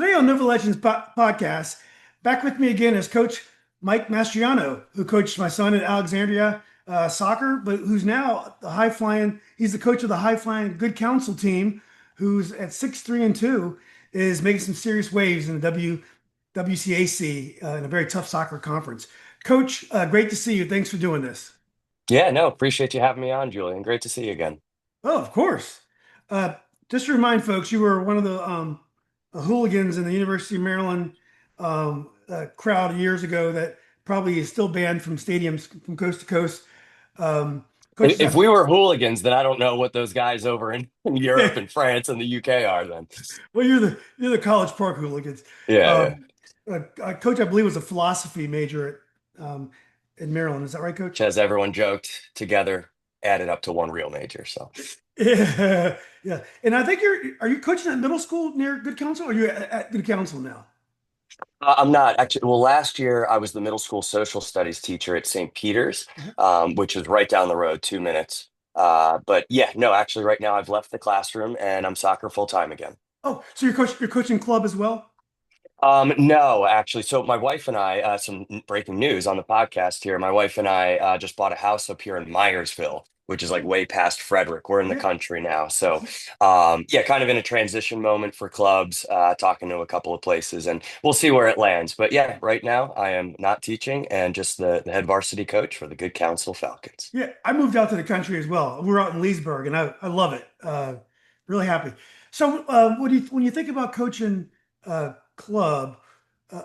Today on Nova Legends podcast, back with me again is Coach Mike Mastriano, who coached my son at Alexandria soccer, but who's now the high flying. He's the coach of the high flying Good Counsel team, who's at 6-3-2, is making some serious waves in the WCAC in a very tough soccer conference. Coach, great to see you. Thanks for doing this. Yeah, no, appreciate you having me on, Julian. Great to see you again. Oh, of course. Uh, just to remind folks, you were one of the hooligans in the University of Maryland crowd years ago that probably is still banned from stadiums from coast to coast. Coaches If have, we were hooligans, then I don't know what those guys over in Europe and France and the UK are then. well, you're the College Park hooligans. Yeah, yeah. Um, Coach, I believe, was a philosophy major in Maryland. Is that right, Which, Coach? as everyone joked, together added up to one real major. So Yeah, yeah. And I think are you coaching at middle school near Good Counsel, or are you at Good Counsel now? I'm not actually. Well, last year I was the middle school social studies teacher at St. Peter's, which is right down the road, 2 minutes. But yeah, no, actually, right now I've left the classroom and I'm soccer full time again. Oh, so you're coaching club as well? No, actually. So my wife and I, some breaking news on the podcast here. My wife and I just bought a house up here in Myersville, which is like way past Frederick. We're in the Yeah. country now. So yeah, kind of in a transition moment for clubs, talking to a couple of places and we'll see where it lands. But yeah, right now I am not teaching and just the head varsity coach for the Good Counsel Falcons. Yeah, I moved out to the country as well. We're out in Leesburg, and I love it. Really happy. So, what do you when you think about coaching club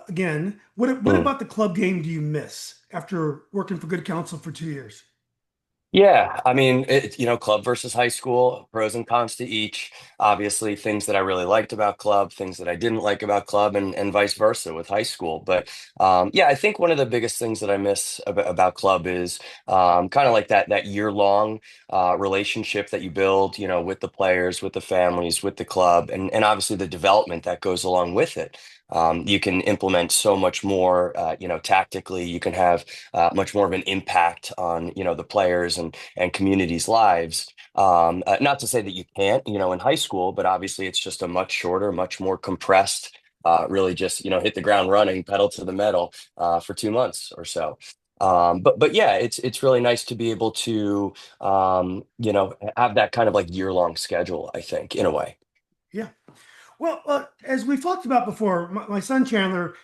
again? What Mm. about the club game do you miss after working for Good Counsel for 2 years? Yeah, I mean, club versus high school, pros and cons to each. Obviously, things that I really liked about club, things that I didn't like about club, and vice versa with high school. But yeah, I think one of the biggest things that I miss about club is kind of like that year long relationship that you build, with the players, with the families, with the club, and obviously the development that goes along with it. You can implement so much more, tactically. You can have much more of an impact on the players and communities' lives. Not to say that you can't, in high school, but obviously it's just a much shorter, much more compressed. Really, just hit the ground running, pedal to the metal for 2 months or so. But yeah, it's really nice to be able to have that kind of like year-long schedule, I think, in a way. Yeah. Well, as we've talked about before, my son Chandler,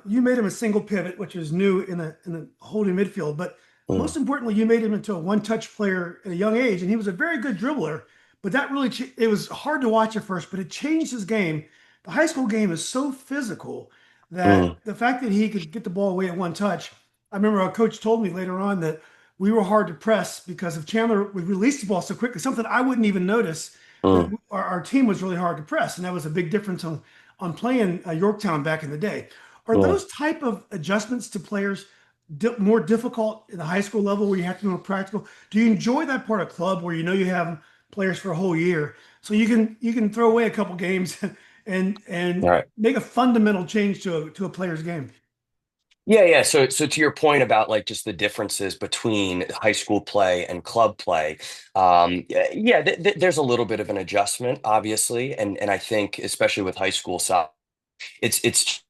you made him a single pivot, which is new in the holding midfield. But Mm, most importantly, you made him into a one-touch player at a young age, and he was a very good dribbler. But that really it was hard to watch at first, but it changed his game. The high school game is so physical that mm, the fact that he could get the ball away at one touch. I remember our coach told me later on that we were hard to press because if Chandler would release the ball so quickly, something I wouldn't even notice that mm. our team was really hard to press, and that was a big difference on playing Yorktown back in the day. Are Yeah. those type of adjustments to players more difficult in the high school level where you have to be more practical? Do you enjoy that part of club where you know you have players for a whole year, so you can throw away a couple games and All right. make a fundamental change to a player's game? Yeah, yeah. So to your point about like just the differences between high school play and club play, yeah, there's a little bit of an adjustment, obviously, and I think especially with high school soccer, it's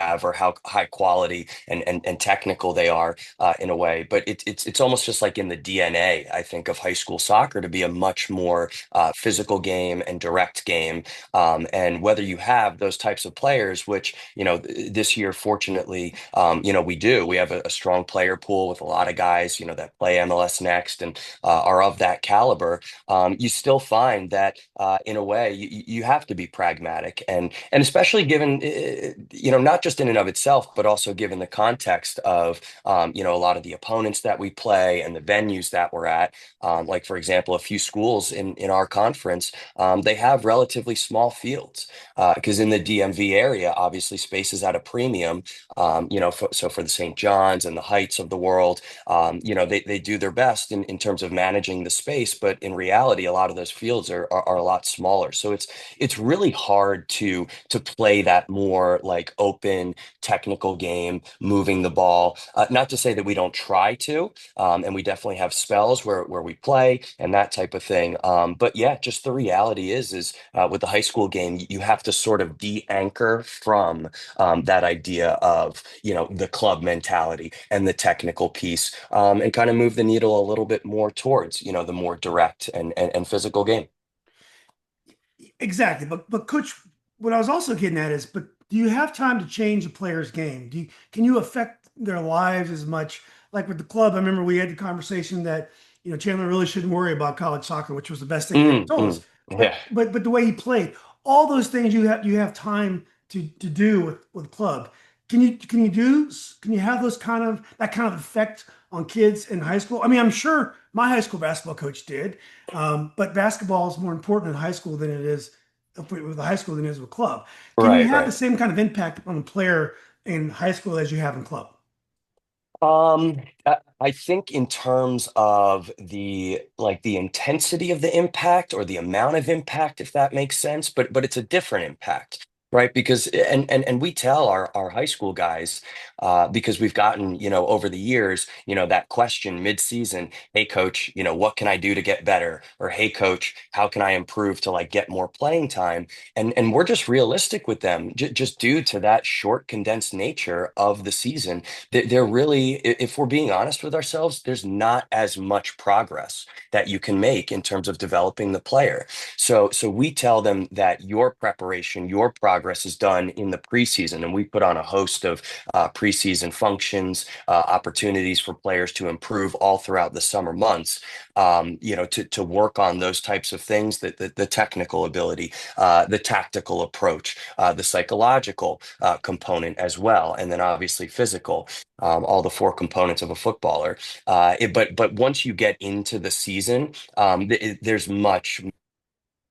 have or how high quality and technical they are in a way. But it's almost just like in the DNA, I think, of high school soccer to be a much more physical game and direct game. And whether you have those types of players, which, this year, fortunately, we do. We have a strong player pool with a lot of guys, that play MLS next and are of that caliber. You still find that in a way you have to be pragmatic and especially given not just in and of itself but also given the context of a lot of the opponents that we play and the venues that we're at, like for example a few schools in our conference, they have relatively small fields because in the DMV area obviously space is at a premium, so for the St. John's and the Heights of the world, they do their best in terms of managing the space, but in reality, a lot of those fields are a lot smaller. So it's really hard to play that more like open possession, technical game, moving the ball. Not to say that we don't try to, and we definitely have spells where we play and that type of thing. But yeah, just the reality is with the high school game, you have to sort of de-anchor from that idea of, the club mentality and the technical piece, and kind of move the needle a little bit more towards, the more direct and physical game. Exactly. But coach, what I was also getting at is, but do you have time to change a player's game? Can you affect their lives as much? Like with the club, I remember we had the conversation that, Chandler really shouldn't worry about college soccer, which was the best thing he ever told us. Yeah. But the way he played, all those things you have time to do with club. Can you have those that kind of effect on kids in high school? I mean, I'm sure my high school basketball coach did, but basketball is more important in high school than it is with the high school than it is with club. Can you Right, have right. the same kind of impact on a player in high school as you have in club? I think in terms of the intensity of the impact or the amount of impact, if that makes sense, but it's a different impact, right? Because and we tell our high school guys, because we've gotten, over the years, that question mid-season, hey coach, what can I do to get better? Or hey coach, how can I improve to like get more playing time? And we're just realistic with them, just due to that short, condensed nature of the season. They're really, if we're being honest with ourselves, there's not as much progress that you can make in terms of developing the player. So we tell them that your preparation, your progress is done in the preseason, and we put on a host of preseason functions, opportunities for players to improve all throughout the summer months. To work on those types of things, that the technical ability, the tactical approach, the psychological component as well, and then obviously physical, all the four components of a footballer. But once you get into the season, there's much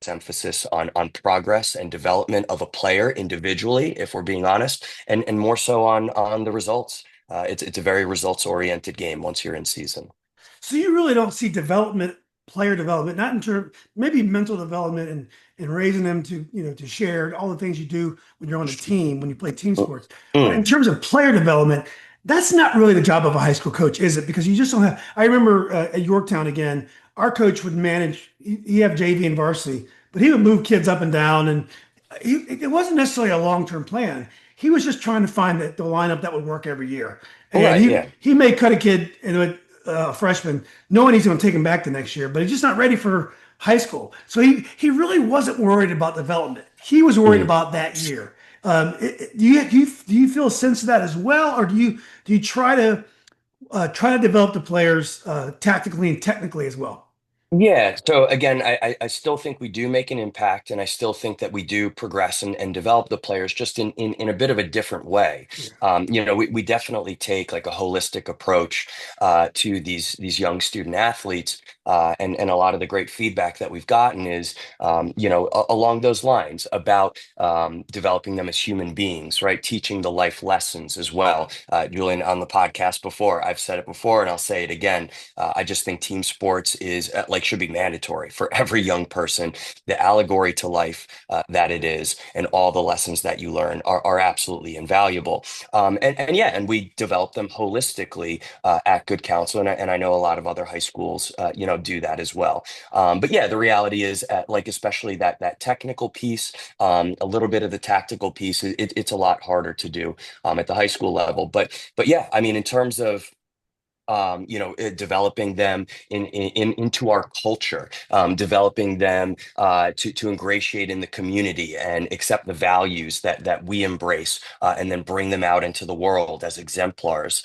emphasis on progress and development of a player individually, if we're being honest, and more so on the results. It's a very results oriented game once you're in season. So you really don't see player development, not in terms maybe mental development and raising them to share all the things you do when you're on a team, when you play team sports. But in Mm. terms of player development, that's not really the job of a high school coach, is it? Because you just don't have. I remember at Yorktown again, our coach would manage. He have JV and varsity, but he would move kids up and down, and it wasn't necessarily a long-term plan. He was just trying to find the lineup that would work every year. And Right, he yeah. he may cut a kid into a freshman, knowing he's going to take him back the next year, but he's just not ready for high school. So he really wasn't worried about development. He was worried Mhm. about that year. Do you feel a sense of that as well, or do you try to develop the players tactically and technically as well? Yeah. So again, I still think we do make an impact, and I still think that we do progress and develop the players just in a bit of a different way. Yeah. We definitely take like a holistic approach to these young student athletes, and a lot of the great feedback that we've gotten is, along those lines about developing them as human beings, right? Teaching the life lessons as well. Julian, on the podcast before, I've said it before, and I'll say it again. I just think team sports is should be mandatory for every young person. The allegory to life that it is, and all the lessons that you learn are absolutely invaluable. And yeah, and we develop them holistically at Good Counsel, and I know a lot of other high schools, do that as well. But yeah, the reality is, especially that technical piece, a little bit of the tactical piece, it's a lot harder to do at the high school level. But yeah, I mean, in terms of developing them into our culture, developing them to ingratiate in the community and accept the values that we embrace, and then bring them out into the world as exemplars.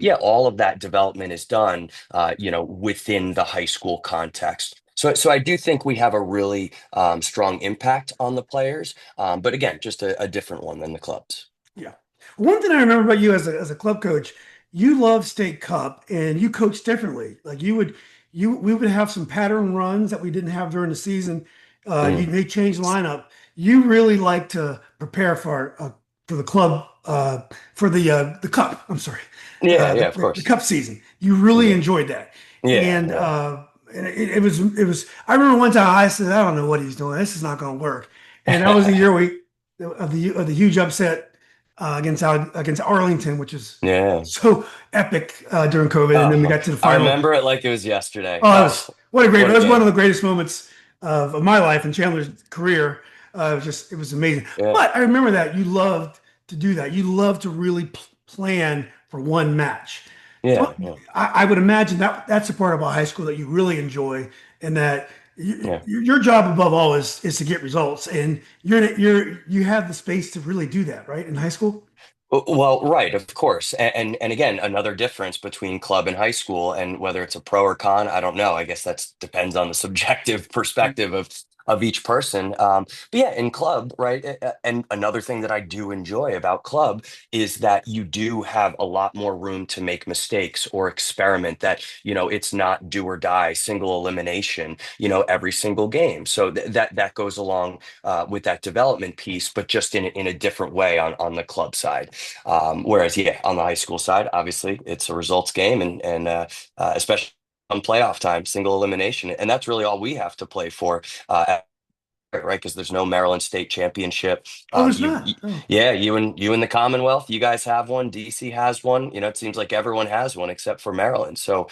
Yeah, all of that development is done, within the high school context. So I do think we have a really strong impact on the players, but again, just a different one than the clubs. Yeah. One thing I remember about you as a club coach, you love state cup and you coach differently. Like we would have some pattern runs that we didn't have during the season. You Mm. may change lineup. You really like to prepare for the club for the cup. I'm sorry, Yeah, the, yeah, of the course. cup season. You really Yeah, enjoyed that, yeah, and yeah. it was. I remember one time I said, I don't know what he's doing. This is not going to work. And that was the year of the huge upset. against Arlington, which is Yeah. so epic during COVID. And then we Oh, got to the I final. remember it like it was yesterday. Oh, it Oh, was what a great! what It a was one game. of the greatest moments of my life and Chandler's career. It was amazing. Yeah. But I remember that you loved to do that. You loved to really plan for one match. Yeah. Yeah. I would imagine that that's a part about high school that you really enjoy, and that Yeah. your job above all is to get results, and you have the space to really do that, right? In high school. Well, right, of course. And again, another difference between club and high school, and whether it's a pro or con, I don't know. I guess that depends on the subjective perspective of each person. But yeah, in club, right? And another thing that I do enjoy about club is that you do have a lot more room to make mistakes or experiment, that, it's not do or die, single elimination, every single game. So that goes along with that development piece, but just in a different way on the club side. Whereas, yeah, on the high school side, obviously it's a results game, and especially on playoff time, single elimination, and that's really all we have to play for. Right, because there's no Maryland State Championship. Oh, there's not. Oh. Yeah, you and the Commonwealth, you guys have one. DC has one. It seems like everyone has one except for Maryland. So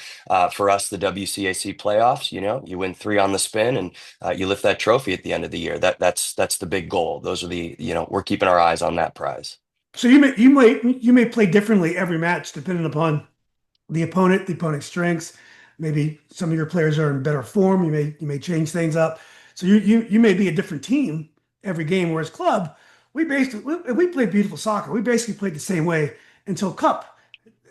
for us, the WCAC playoffs, you win three on the spin, and you lift that trophy at the end of the year. That's the big goal. Those are we're keeping our eyes on that prize. So you may play differently every match depending upon the opponent's strengths. Maybe some of your players are in better form. You may change things up. So you may be a different team every game. Whereas club, we played beautiful soccer. We basically played the same way until cup.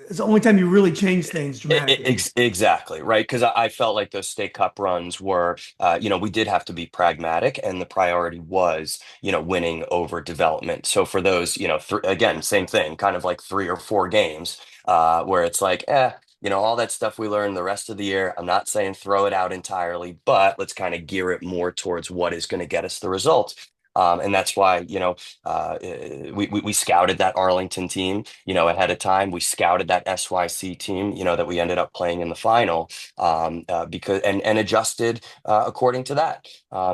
It's the only time you really change things dramatically. Exactly, right. Because I felt like those state cup runs were, we did have to be pragmatic, and the priority was, winning over development. So for those, again, same thing, kind of like 3 or 4 games, where it's like, all that stuff we learned the rest of the year. I'm not saying throw it out entirely, but let's kind of gear it more towards what is going to get us the results. And that's why, we scouted that Arlington team, ahead of time. We scouted that SYC team, that we ended up playing in the final, because and adjusted according to that.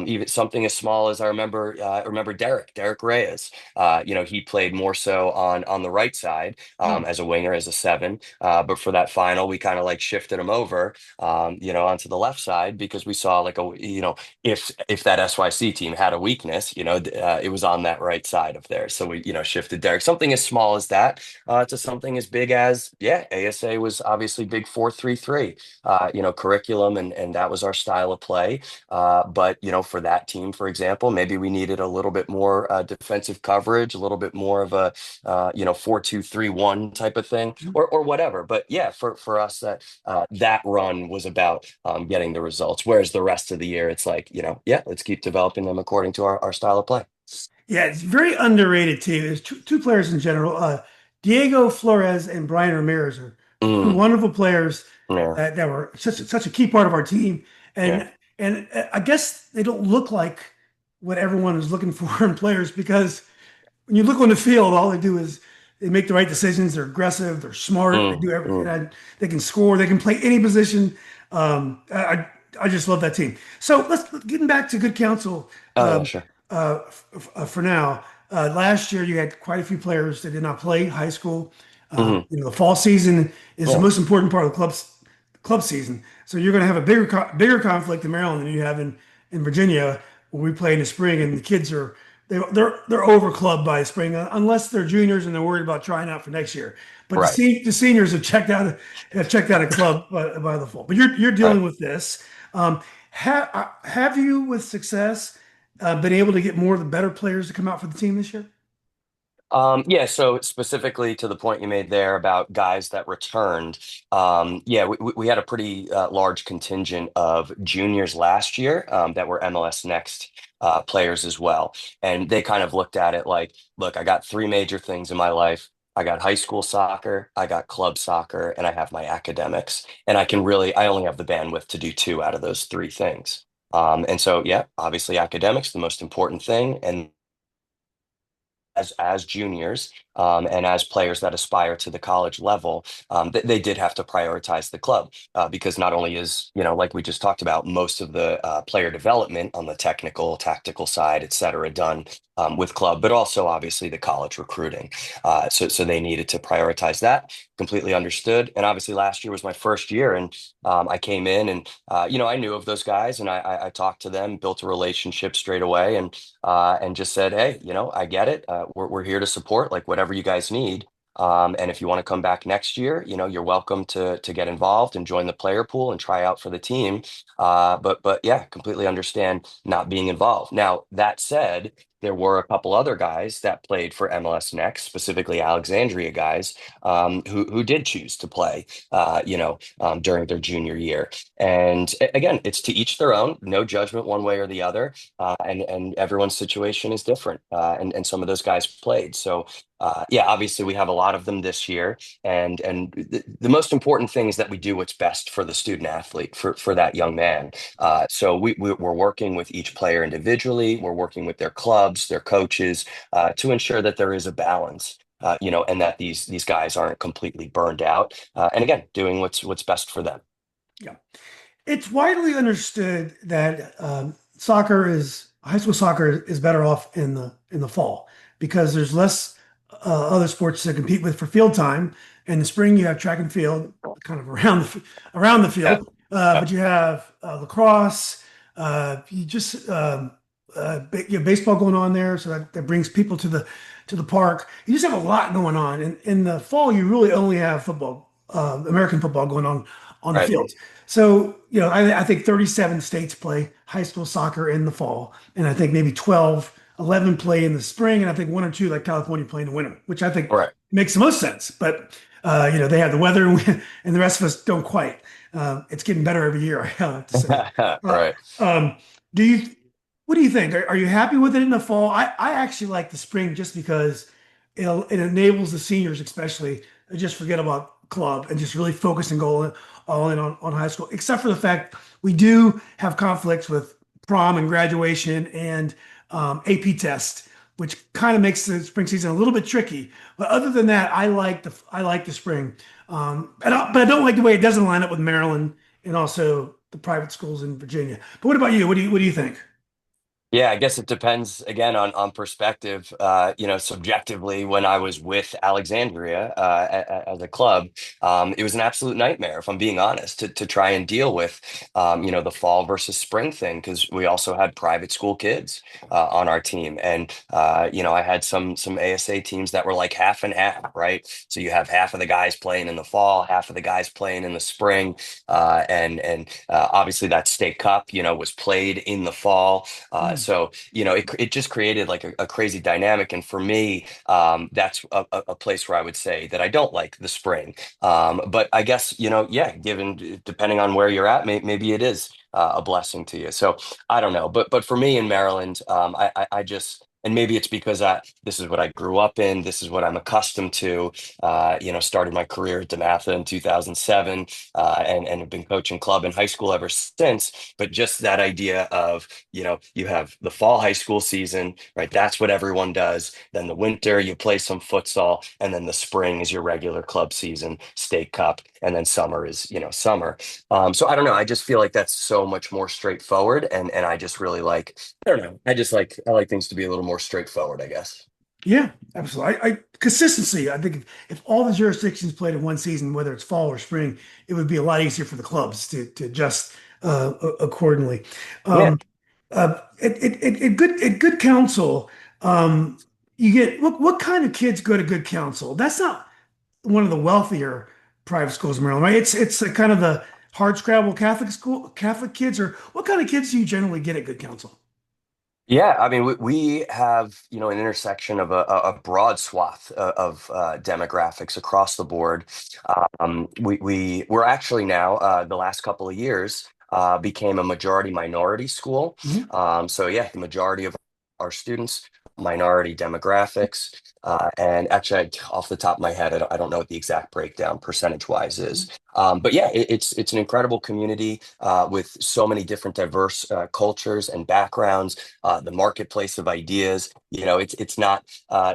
Even something as small as I remember Derek Reyes. He played more so on the right side, Oh, as a winger, as a seven. But for that final, we kind of like shifted him over, onto the left side, because we saw like if that SYC team had a weakness, it was on that right side of there. So we, shifted Derek. Something as small as that, to something as big as, yeah, ASA was obviously big 4-3-3, curriculum, and that was our style of play. But for that team, for example, maybe we needed a little bit more defensive coverage, a little bit more of a 4-2-3-1 type of thing, or whatever. But yeah, for us, that run was about getting the results. Whereas the rest of the year, it's like, yeah, let's keep developing them according to our style of play. yeah, it's very underrated team. There's two players in general. Diego Flores and Brian Ramirez are two Mm, wonderful players yeah, that were such a key part of our team. yeah, And I guess they don't look like what everyone is looking for in players, because when you look on the field, all they do is they make the right decisions. They're aggressive. They're smart. They do everything. mm. They can score. They can play any position. I just love that team. So getting back to good counsel. Oh yeah, sure. For now. Last year, you had quite a few players that did not play high school. Hmm. The fall season is the Yeah, most important part of the club season. So you're going to have a bigger conflict in Maryland than you have in Virginia, where we play in the spring, and the kids they're over clubbed by spring, unless they're juniors and they're worried about trying out for next year. But right, the seniors have checked out a club by the fall. But you're right. dealing with this. Have you, with success, been able to get more of the better players to come out for the team this year? Yeah, so specifically to the point you made there about guys that returned, yeah, we had a pretty large contingent of juniors last year, that were MLS Next players as well. And they kind of looked at it like, look, I got three major things in my life. I got high school soccer, I got club soccer, and I have my academics. And I only have the bandwidth to do two out of those three things. And so, yeah, obviously academics, the most important thing. And as juniors and as players that aspire to the college level, they did have to prioritize the club because not only is, like we just talked about, most of the player development on the technical, tactical side, et cetera, done with club, but also obviously the college recruiting. So they needed to prioritize that. Completely understood. And obviously last year was my first year, and I came in and I knew of those guys, and I talked to them, built a relationship straight away, and just said, hey, I get it. We're here to support, like whatever you guys need. And if you want to come back next year, you're welcome to get involved and join the player pool and try out for the team. But yeah, completely understand not being involved. Now, that said, there were a couple other guys that played for MLS Next, specifically Alexandria guys, who did choose to play, during their junior year. And again, it's to each their own, no judgment one way or the other. And everyone's situation is different. And some of those guys played. So yeah, obviously we have a lot of them this year, and the most important thing is that we do what's best for the student athlete, for that young man. So we're working with each player individually. We're working with their clubs, their coaches, to ensure that there is a balance. And that these guys aren't completely burned out. And again, doing what's best for them. Yeah. It's widely understood that high school soccer is better off in the fall because there's less other sports to compete with for field time. In the spring, you have track and field kind of around the Yeah. field, but you have lacrosse. You just you have baseball going on there, so that brings people to the park. You just have a lot going on. And in the fall, you really only have football, American football going on the Right. fields. So, I think 37 states play high school soccer in the fall, and I think maybe 11 play in the spring, and I think one or two, like California, play in the winter, which I think Right. makes the most sense. But, they have the weather, and the rest of us don't quite. It's getting better every year, I have to say. Uh, Right. um, do you, what do you think? Are you happy with it in the fall? I actually like the spring just because it enables the seniors, especially, to just forget about club and just really focus and go all in on high school, except for the fact we do have conflicts with prom and graduation and AP test, which kind of makes the spring season a little bit tricky. But other than that, I like the spring, but I don't like the way it doesn't line up with Maryland and also the private schools in Virginia. But what about you? What do you think? Yeah, I guess it depends again on perspective. Subjectively, when I was with Alexandria as a club, it was an absolute nightmare, if I'm being honest, to try and deal with, the fall versus spring thing, because we also had private school kids on our team, and I had some ASA teams that were like half and half, right? So you have half of the guys playing in the fall, half of the guys playing in the spring, and obviously that state cup, was played in the fall. Mm. So it just created like a crazy dynamic. And for me, that's a place where I would say that I don't like the spring. But I guess, yeah, given depending on where you're at, maybe it is a blessing to you. So I don't know. But for me in Maryland, I just. And maybe it's because this is what I grew up in. This is what I'm accustomed to. Started my career at DeMatha in 2007, and have been coaching club in high school ever since. But just that idea of you have the fall high school season, right? That's what everyone does. Then the winter, you play some futsal, and then the spring is your regular club season, state cup, and then summer is, summer. So I don't know. I just feel like that's so much more straightforward, and I just really like. I don't know. I like things to be a little more straightforward, I guess. Yeah, absolutely. Consistency. I think if all the jurisdictions played in one season, whether it's fall or spring, it would be a lot easier for the clubs to adjust accordingly. Yeah. At good counsel, you get what kind of kids go to good counsel? That's not one of the wealthier private schools in Maryland, right? It's a kind of the hard scrabble Catholic kids, or what kind of kids do you generally get at good counsel? Yeah, I mean, we have, an intersection of a broad swath of demographics across the board. We're actually now, the last couple of years, became a majority minority school. Mhm. So yeah, the majority of our students minority demographics. And actually, off the top of my head, I don't know what the exact breakdown percentage wise is. But yeah, it's an incredible community with so many different diverse cultures and backgrounds. The marketplace of ideas. It's not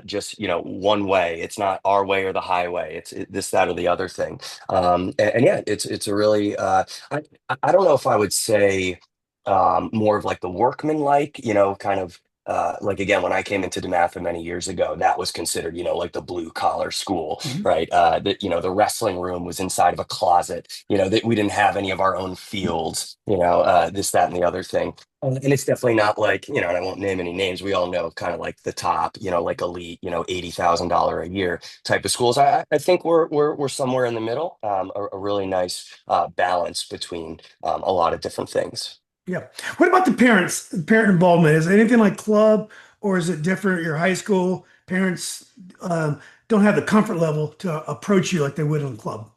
just one way. It's not our way or the highway. It's this, that, or the other thing. And yeah, it's a really I don't know if I would say more of like the workman-like, kind of like again, when I came into DeMatha many years ago, that was considered, like the blue collar school, Mhm. right? That the wrestling room was inside of a closet, that we didn't have any of our own fields, this, that, and the other thing. And it's definitely not like, and I won't name any names. We all know kind of like the top, like elite, $80,000 a year type of schools. I think we're somewhere in the middle, a really nice balance between a lot of different things. Yeah. What about the parents, parent involvement? Is it anything like club or is it different? Your high school parents don't have the comfort level to approach you like they would in a club.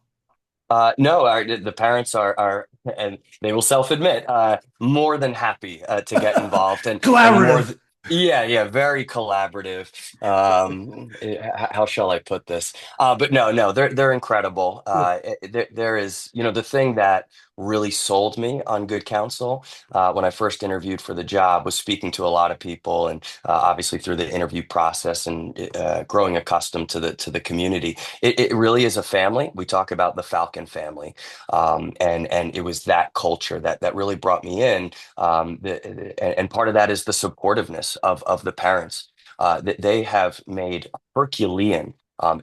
No, the parents are, and they will self-admit, more than happy to get involved, and Collaborative. yeah, yeah, very collaborative. How shall I put this? But no, they're incredible. Cool. There is, the thing that really sold me on Good Counsel when I first interviewed for the job was speaking to a lot of people, and obviously through the interview process and growing accustomed to the community. It really is a family. We talk about the Falcon family, and it was that culture that really brought me in. And part of that is the supportiveness of the parents. That they have made Herculean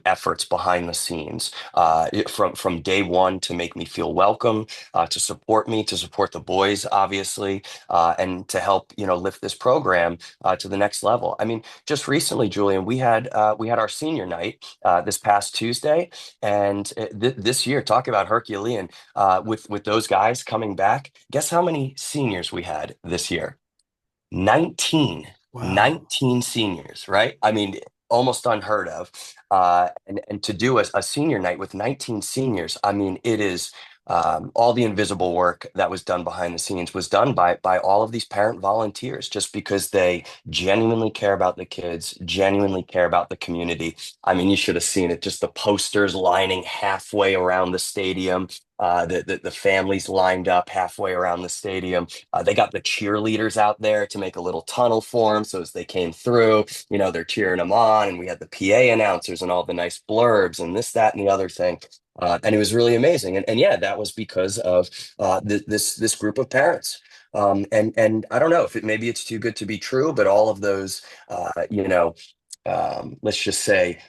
efforts behind the scenes from day one to make me feel welcome, to support me, to support the boys, obviously, and to help lift this program to the next level. I mean, just recently, Julian, we had our senior night this past Tuesday, and this year, talk about Herculean with those guys coming back. Guess how many seniors we had this year? 19, Wow. 19 seniors, right? I mean, almost unheard of. And to do a senior night with 19 seniors, I mean, it is all the invisible work that was done behind the scenes was done by all of these parent volunteers, just because they genuinely care about the kids, genuinely care about the community. I mean, you should have seen it, just the posters lining halfway around the stadium. The families lined up halfway around the stadium. They got the cheerleaders out there to make a little tunnel for them. So as they came through, they're cheering them on. And we had the PA announcers and all the nice blurbs and this, that, and the other thing. And it was really amazing. And yeah, that was because of this group of parents. And I don't know if maybe it's too good to be true, but all of those, let's just say,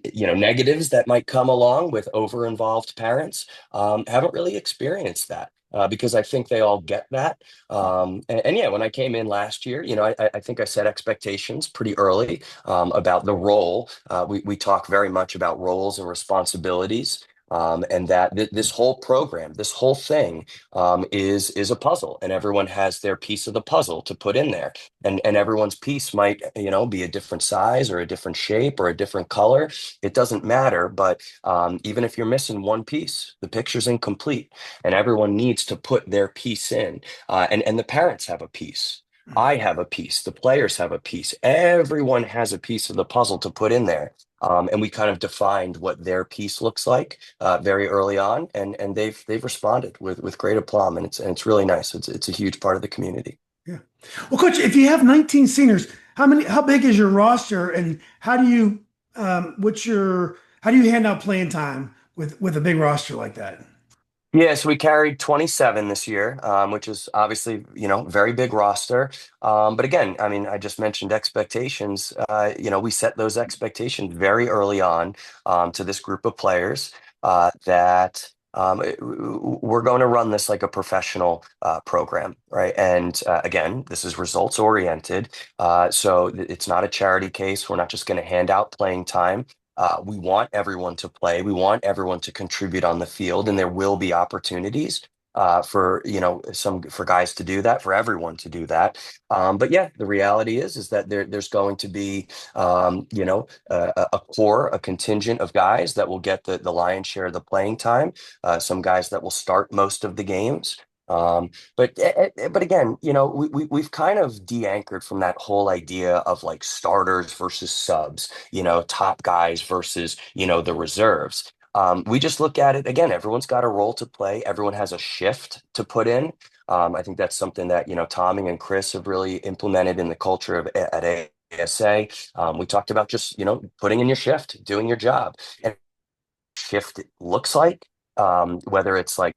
negatives that might come along with over-involved parents haven't really experienced that. Because I think they all get that. And yeah, when I came in last year, I think I set expectations pretty early about the role. We talk very much about roles and responsibilities. And that this whole program, this whole thing, is a puzzle, and everyone has their piece of the puzzle to put in there, and everyone's piece might be a different size or a different shape or a different color. It doesn't matter, but even if you're missing one piece, the picture's incomplete, and everyone needs to put their piece in. And the parents have a piece. I have a piece. The players have a piece. Everyone has a piece of the puzzle to put in there. And we kind of defined what their piece looks like very early on, and they've responded with great aplomb, and it's really nice. It's a huge part of the community. Yeah. Well, coach, if you have 19 seniors, how big is your roster and how do you hand out playing time with a big roster like that? Yeah, so we carried 27 this year, which is obviously, very big roster. But again, I mean, I just mentioned expectations. We set those expectations very early on to this group of players that we're going to run this like a professional program, right? And again, this is results oriented. So it's not a charity case. We're not just going to hand out playing time. We want everyone to play. We want everyone to contribute on the field, and there will be opportunities for some for guys to do that, for everyone to do that. But yeah, the reality is that there's going to be a core, a contingent of guys that will get the lion's share of the playing time. Some guys that will start most of the games. But again, we've kind of de-anchored from that whole idea of like starters versus subs, top guys versus, the reserves. We just look at it again, everyone's got a role to play, everyone has a shift to put in. I think that's something that, Tommy and Chris have really implemented in the culture of at ASA. We talked about just, putting in your shift, doing your job. And shift looks like, whether it's like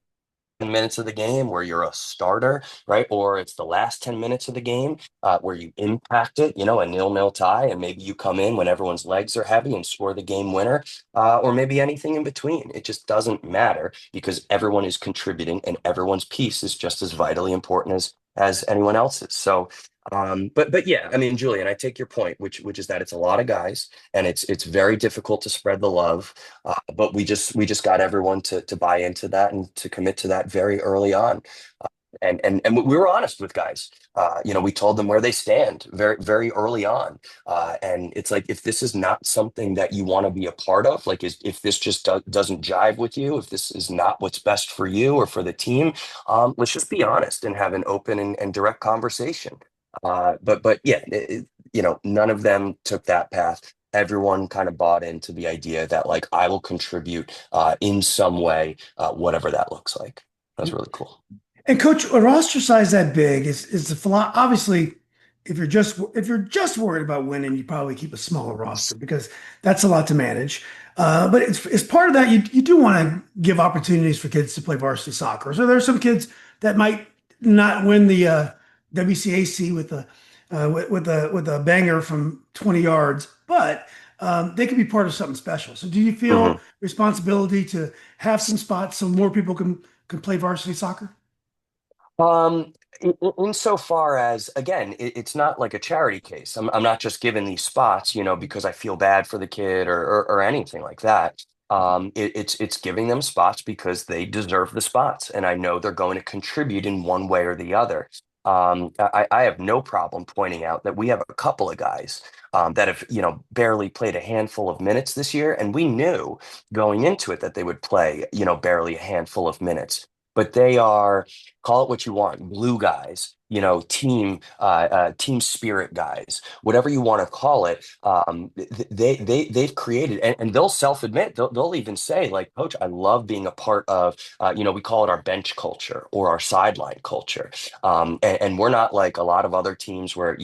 10 minutes of the game where you're a starter, right? Or it's the last 10 minutes of the game where you impact it, a nil-nil tie, and maybe you come in when everyone's legs are heavy and score the game winner, or maybe anything in between. It just doesn't matter because everyone is contributing and everyone's piece is just as vitally important as anyone else's. So, but yeah, I mean, Julian, I take your point, which is that it's a lot of guys and it's very difficult to spread the love. But we just got everyone to buy into that and to commit to that very early on. And we were honest with guys. We told them where they stand very, very early on. And it's like, if this is not something that you want to be a part of, like if this just doesn't jive with you, if this is not what's best for you or for the team, let's just be honest and have an open and direct conversation. But yeah, none of them took that path. Everyone kind of bought into the idea that like I will contribute in some way, whatever that looks like. That's really cool. And coach, a roster size that big is the obviously if you're just worried about winning, you probably keep a smaller roster because that's a lot to manage. But it's part of that you do want to give opportunities for kids to play varsity soccer. So there are some kids that might not win the WCAC with a banger from 20 yards, but they could be part of something special. So do you feel Mhm. responsibility to have some spots so more people can play varsity soccer? Insofar as, again, it's not like a charity case. I'm not just giving these spots, because I feel bad for the kid or anything like that. It's giving them spots because they deserve the spots, and I know they're going to contribute in one way or the other. I have no problem pointing out that we have a couple of guys that have, barely played a handful of minutes this year, and we knew going into it that they would play, barely a handful of minutes. But they are, call it what you want, glue guys, team spirit guys, whatever you want to call it. They've created, and they'll self-admit, they'll even say like, Coach, I love being a part of, we call it our bench culture or our sideline culture. And we're not like a lot of other teams where,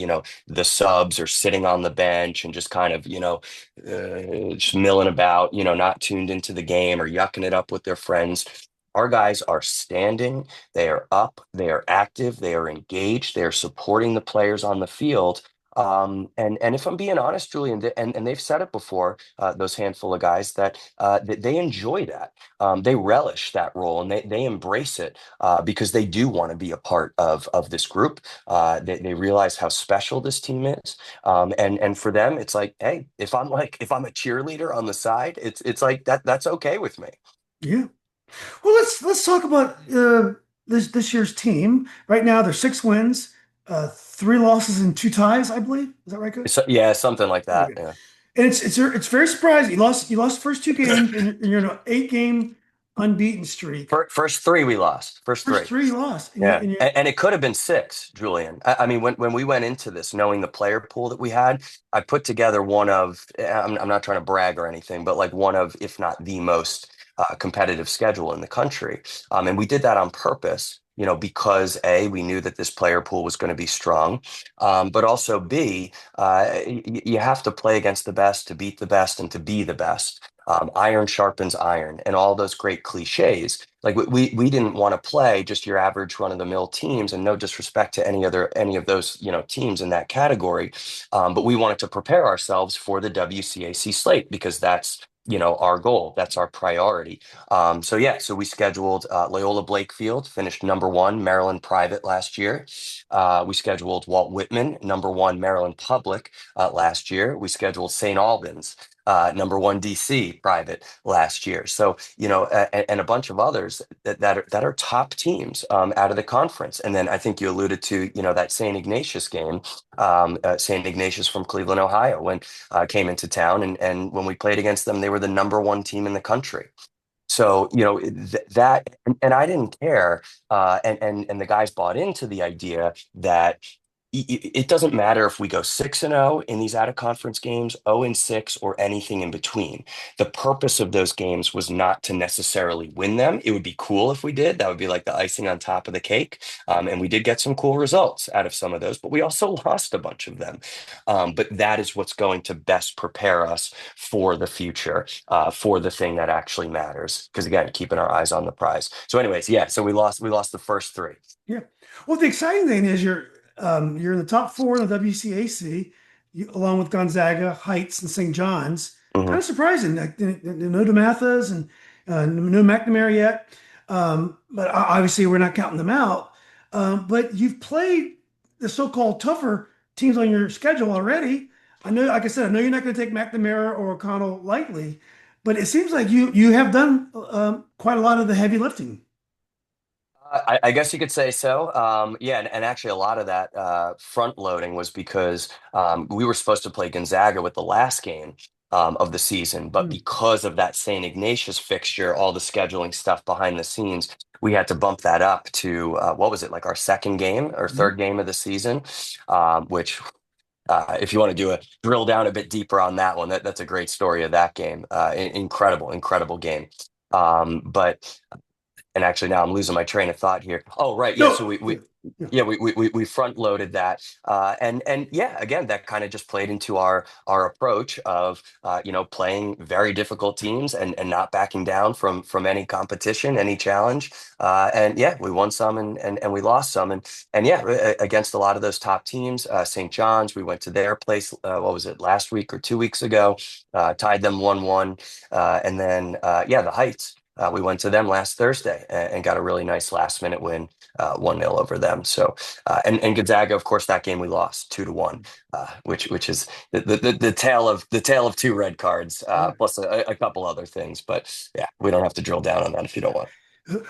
the subs are sitting on the bench and just kind of, just milling about, not tuned into the game or yucking it up with their friends. Our guys are standing, they are up, they are active, they are engaged, they are supporting the players on the field. And if I'm being honest, Julian, and they've said it before, those handful of guys that they enjoy that. They relish that role and they embrace it because they do want to be a part of this group. They realize how special this team is. And for them, it's like, hey, if I'm a cheerleader on the side, it's like that's okay with me. Yeah. Well, let's talk about this year's team. Right now, there's 6 wins, 3 losses, and 2 ties, I believe. Is that right, Coach? Yeah, something like that. Okay. Yeah. And it's very surprising. You lost the first 2 games, and you're in an 8 game unbeaten streak. First three we lost. First First three. three you lost, and you Yeah. and you And it could have been six, Julian. I mean, when we went into this, knowing the player pool that we had, I put together one of, I'm not trying to brag or anything, but like one of, if not the most competitive schedule in the country. And we did that on purpose, because A, we knew that this player pool was going to be strong. But also B, you have to play against the best to beat the best and to be the best. Iron sharpens iron and all those great cliches. Like we didn't want to play just your average run of the mill teams, and no disrespect to any of those teams in that category, but we wanted to prepare ourselves for the WCAC slate because that's our goal, that's our priority. So yeah, so we scheduled Loyola Blakefield, finished number one Maryland Private last year. We scheduled Walt Whitman, number one Maryland Public last year. We scheduled St. Albans, number one DC private last year. So, and a bunch of others that are top teams out of the conference. And then I think you alluded to, that St. Ignatius game, St. Ignatius from Cleveland, Ohio, when came into town. And when we played against them, they were the number one team in the country. So, that, and I didn't care. And the guys bought into the idea that it doesn't matter if we go 6-0 in these out of conference games, 0-6, or anything in between. The purpose of those games was not to necessarily win them. It would be cool if we did. That would be like the icing on top of the cake. And we did get some cool results out of some of those, but we also lost a bunch of them. But that is what's going to best prepare us for the future, for the thing that actually matters. Because again, keeping our eyes on the prize. So, anyways, yeah. So we lost the first three. Yeah. Well, the exciting thing is you're in the top four in the WCAC, along with Gonzaga, Heights, and St. John's. Kind Mhm. of surprising. Like, no DeMathas and no McNamara yet. But obviously, we're not counting them out. But you've played the so-called tougher teams on your schedule already. I know, like I said, I know you're not going to take McNamara or O'Connell lightly, but it seems like you have done quite a lot of the heavy lifting. I guess you could say so. Yeah, and actually, a lot of that front loading was because we were supposed to play Gonzaga with the last game of the season, but Hmm. because of that St. Ignatius fixture, all the scheduling stuff behind the scenes, we had to bump that up to what was it, like our second game or third game of the season, which. If you want to do a drill down a bit deeper on that one, that's a great story of that game. Incredible, incredible game. But and actually now I'm losing my train of thought here. Oh, right. Yeah. So No. we, Yeah. we Yeah. yeah, we front loaded that. And yeah, again, that kind of just played into our approach of playing very difficult teams and not backing down from any competition, any challenge. And yeah, we won some and we lost some. And yeah, against a lot of those top teams, St. John's, we went to their place, what was it, last week or 2 weeks ago, tied them 1-1. And then yeah, the Heights. We went to them last Thursday and got a really nice last minute win, 1-0 over them. So and Gonzaga, of course, that game we lost 2-1, which is the tale of two red cards, Yeah. plus a couple other things. But yeah, we don't have to drill down on that if you don't want.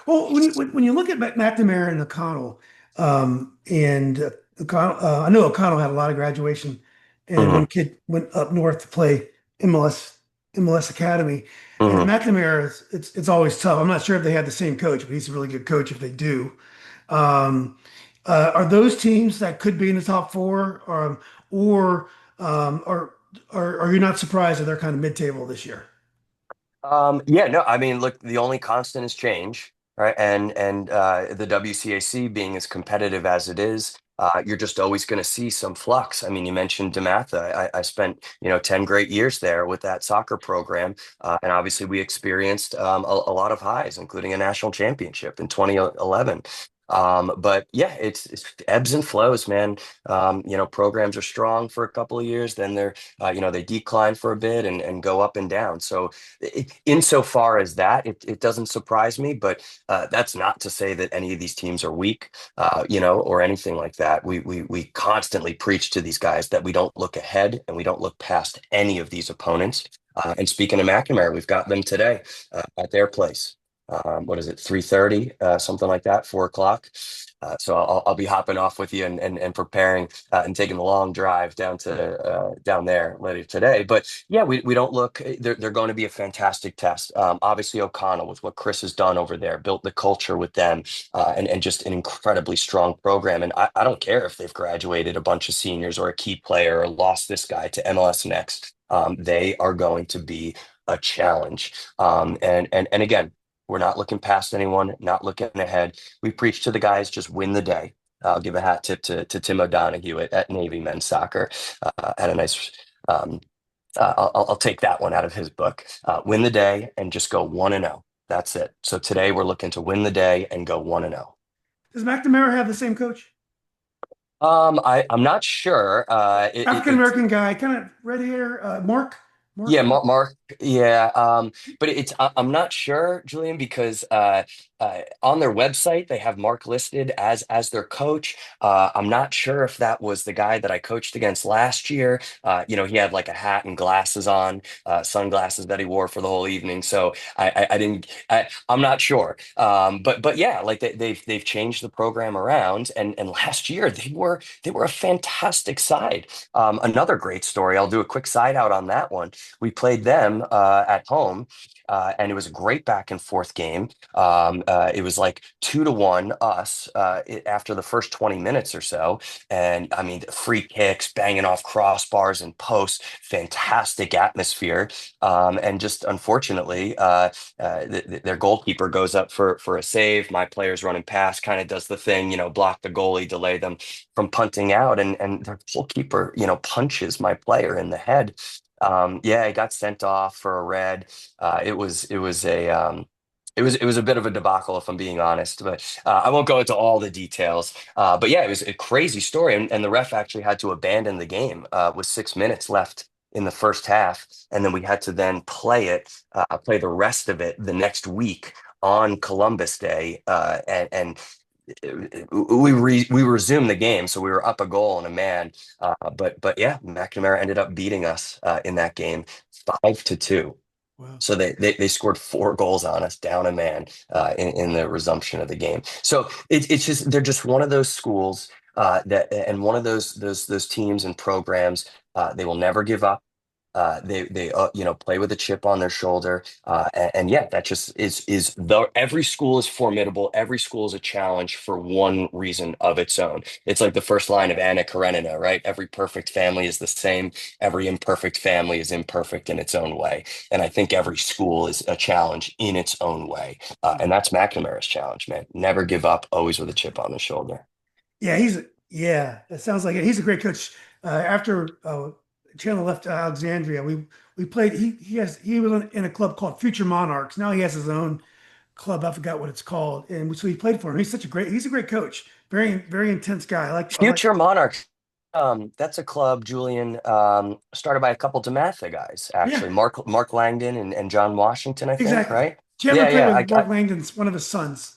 Well, when you look at McNamara and O'Connell, and O'Connell, I know O'Connell had a lot of graduation, and one Hmm. kid went up north to play MLS Academy, and Hmm. McNamara, it's always tough. I'm not sure if they had the same coach, but he's a really good coach if they do. Um, are those teams that could be in the top four, or are you not surprised that they're kind of mid-table this year? Yeah, no, I mean, look, the only constant is change, right? And the WCAC being as competitive as it is, you're just always going to see some flux. I mean, you mentioned DeMatha. I spent 10 great years there with that soccer program, and obviously we experienced a lot of highs, including a national championship in 2011. But yeah, it's ebbs and flows, man. Programs are strong for a couple of years, then they decline for a bit and go up and down. So insofar as that, it doesn't surprise me, but that's not to say that any of these teams are weak, or anything like that. We constantly preach to these guys that we don't look ahead and we don't look past any of these opponents. And speaking of McNamara, we've got them today at their place. What is it, 3:30, something like that, 4 o'clock. So I'll be hopping off with you and preparing and taking a long drive down there later today. But yeah, we don't look. They're going to be a fantastic test. Obviously, O'Connell with what Chris has done over there, built the culture with them, and just an incredibly strong program. And I don't care if they've graduated a bunch of seniors or a key player or lost this guy to MLS next. They are going to be a challenge. And again, we're not looking past anyone, not looking ahead. We preach to the guys, just win the day. I'll give a hat tip to Tim O'Donoghue at Navy men's soccer. Had a nice. Um, I'll take that one out of his book. Win the day and just go 1-0. That's it. So today we're looking to win the day and go 1-0. Does McNamara have the same coach? I'm not sure. African American guy, kind of red hair, Mark. Yeah, Mark. Mark. Yeah, but I'm not sure, Julian, because on their website they have Mark listed as their coach. I'm not sure if that was the guy that I coached against last year. He had like a hat and glasses on, sunglasses that he wore for the whole evening. So I didn't. I'm not sure. But yeah, like they've changed the program around, and last year they were a fantastic side. Another great story. I'll do a quick side out on that one. We played them them at home. And it was a great back and forth game. It was like 2-1 us after the first 20 minutes or so. And I mean, free kicks, banging off crossbars and posts, fantastic atmosphere. And just unfortunately, their goalkeeper goes up for a save. My player's running past, kind of does the thing, block the goalie, delay them from punting out, and their goalkeeper, punches my player in the head. Yeah, he got sent off for a red. It was a bit of a debacle, if I'm being honest, but I won't go into all the details. But yeah, it was a crazy story, and the ref actually had to abandon the game with 6 minutes left in the first half, and then we had to then play the rest of it the next week on Columbus Day, and we resumed the game, so we were up a goal and a man. But yeah, McNamara ended up beating us in that game 5-2. Wow. So they scored 4 goals on us, down a man in the resumption of the game. So it's just they're just one of those schools that and one of those teams and programs. They will never give up. They play with a chip on their shoulder, and yeah, that just is the every school is formidable. Every school is a challenge for one reason of its own. It's like the first line of Anna Karenina, right? Every perfect family is the same. Every imperfect family is imperfect in its own way, and I think every school is a challenge in its own way, and that's McNamara's challenge, man. Never give up, always with a chip on the shoulder. Yeah, that sounds like it. He's a great coach. After Chandler left Alexandria, we played. He was in a club called Future Monarchs. Now he has his own club. I forgot what it's called, and so he played for him. He's a great coach. Very intense guy. I like. Future Monarchs. That's a club, Julian, started by a couple DeMatha guys, Yeah, actually. Mark Langdon and John Washington, I think, exactly. right? Chandler Yeah, played yeah. with Mark Langdon's one of his sons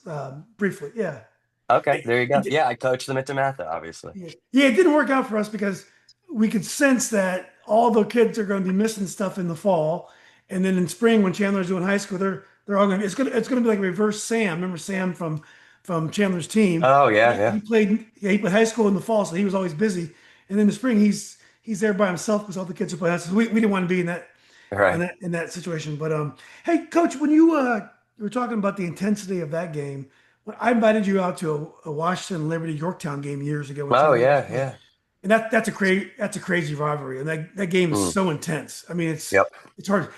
briefly. Yeah. Okay, there you go. It, Yeah, I coached them at DeMatha, obviously. Yeah, it didn't work out for us because we could sense that all the kids are going to be missing stuff in the fall, and then in spring when Chandler's doing high school, they're all going to it's going to be like reverse Sam. Remember Sam from Chandler's team? Oh, yeah, He yeah. played he played high school in the fall, so he was always busy, and then in the spring he's there by himself because all the kids are playing. So we didn't want to be in that Right. situation. But hey, coach, when you were talking about the intensity of that game, when I invited you out to a Washington Liberty Yorktown game years ago when Oh, Chandler was yeah, playing. yeah. And that's a crazy rivalry, and that game is Mm, so intense. I mean, yep. it's hard.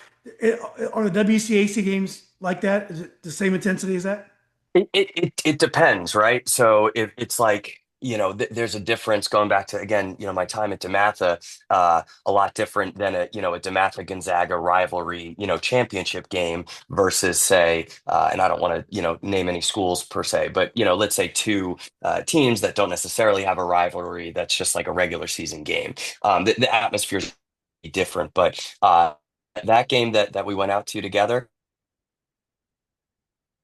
Are the WCAC games like that? Is it the same intensity as that? It depends, right? So if it's like, there's a difference going back to, again, my time at DeMatha, a lot different than a DeMatha Gonzaga rivalry, championship game versus say, and I don't want to, name any schools per se, but, let's say two teams that don't necessarily have a rivalry that's just like a regular season game. The atmosphere is different, but that game that we went out to together.